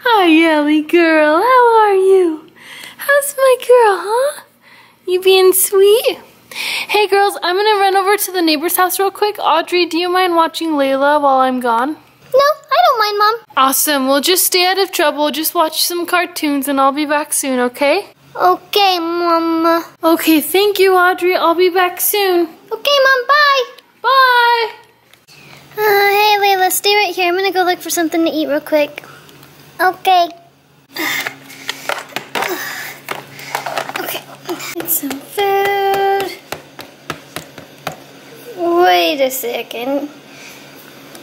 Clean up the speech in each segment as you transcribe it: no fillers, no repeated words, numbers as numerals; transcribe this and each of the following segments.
Hi, Ellie girl. How are you? How's my girl, huh? You being sweet? Hey, girls, I'm gonna run over to the neighbor's house real quick. Audrey, do you mind watching Layla while I'm gone? No, I don't mind, Mom. Awesome. We'll just stay out of trouble. Just watch some cartoons and I'll be back soon, okay? Okay, Mama. Okay, thank you, Audrey. I'll be back soon. Okay, Mom, bye. Bye. Hey, Layla, stay right here. I'm gonna go look for something to eat real quick. Okay. Okay, get some food. Wait a second.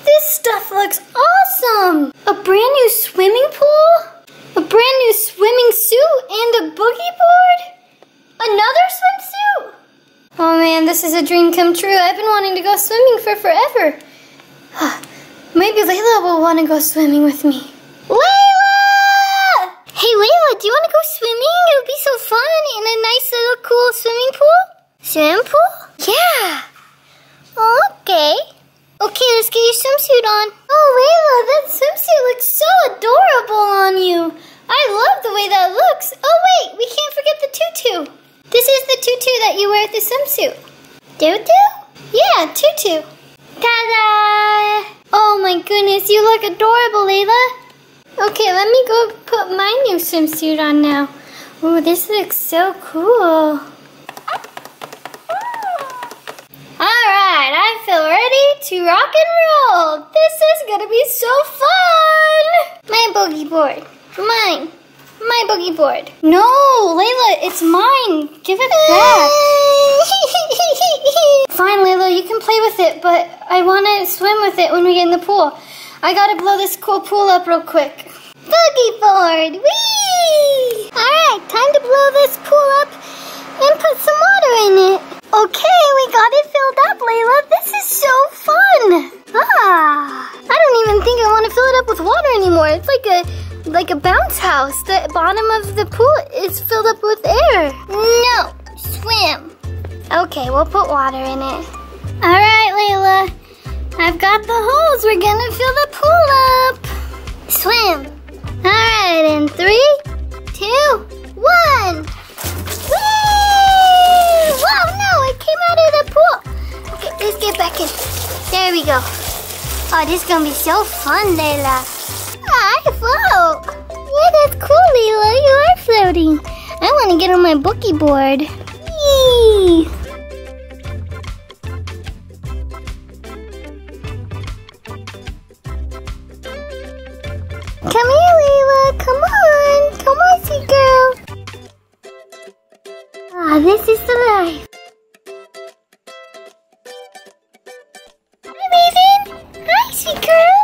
This stuff looks awesome! A brand new swimming pool? A brand new swimming suit and a boogie board? Another swimsuit? Oh man, this is a dream come true. I've been wanting to go swimming for forever. Maybe Layla will want to go swimming with me. Layla! Hey Layla, do you want to go swimming? It would be so fun in a nice little cool swimming pool. Swimming pool? Yeah. Okay. Okay, let's get your swimsuit on. Oh Layla, that swimsuit looks so adorable on you. I love the way that looks. Oh wait, we can't forget the tutu. This is the tutu that you wear with the swimsuit. Tutu? Yeah, tutu. Ta-da! Oh my goodness, you look adorable, Layla. Okay, let me go put my new swimsuit on now. Oh, this looks so cool. Alright, I feel ready to rock and roll. This is gonna be so fun. My boogie board. Mine. My boogie board. No, Layla, it's mine. Give it back. Fine, Layla, you can play with it, but I want to swim with it when we get in the pool. I gotta blow this cool pool up real quick. Boogie board, whee! Alright, time to blow this pool up and put some water in it. Okay, we got it filled up, Layla. This is so fun. I don't even think I want to fill it up with water anymore. It's like a bounce house. The bottom of the pool is filled up with air. No, swim. Okay, we'll put water in it. All right, Layla. I've got the holes. We're gonna fill the pool up. Swim. All right, in 3, 2, 1. Whee! Whoa, no, it came out of the pool. Okay, let's get back in. There we go. Oh, this is gonna be so fun, Layla. I float. Yeah, that's cool, Layla. You are floating. I want to get on my boogie board. Yee! Come here, Layla. Come on. Come on, sweet girl. Ah, this is the life. Hi, Raven. Hi, sweet girl.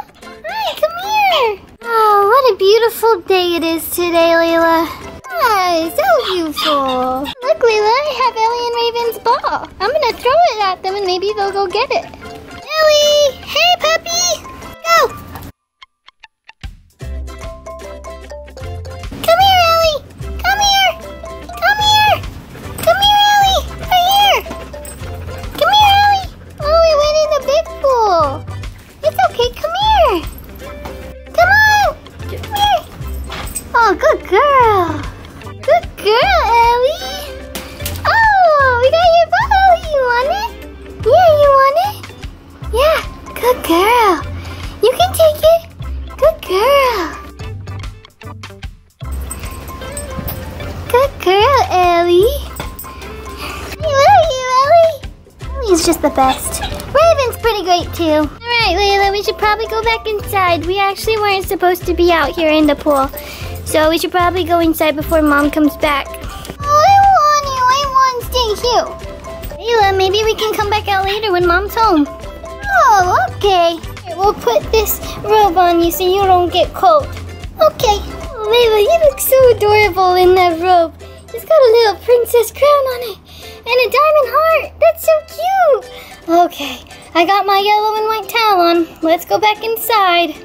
Hi, come here. Oh, what a beautiful day it is today, Layla. Hi, so beautiful. Look, Layla, I have Ellie and Raven's ball. I'm gonna throw it at them and maybe they'll go get it. Ellie! Hey, puppy! Go! Come here, Ellie! Come here! Come here! Come here, Ellie! Right here! Come here, Ellie! Oh, we went in the big pool. It's okay, come here! Come on! Come here! Oh, good girl! Good girl, Ellie! Oh, we got your ball! You want it? Yeah, you want it? Yeah, good girl! You can take it! Good girl! Good girl, Ellie! I love you, Ellie! Ellie's just the best. Raven's pretty great, too. Alright, Layla, we should probably go back inside. We actually weren't supposed to be out here in the pool. So we should probably go inside before Mom comes back. Oh, I want to stay here. Layla, maybe we can come back out later when Mom's home. Oh, okay. Here, we'll put this robe on you so you don't get cold. Okay. Oh, Layla, you look so adorable in that robe. It's got a little princess crown on it. And a diamond heart. That's so cute. Okay, I got my yellow and white towel on. Let's go back inside.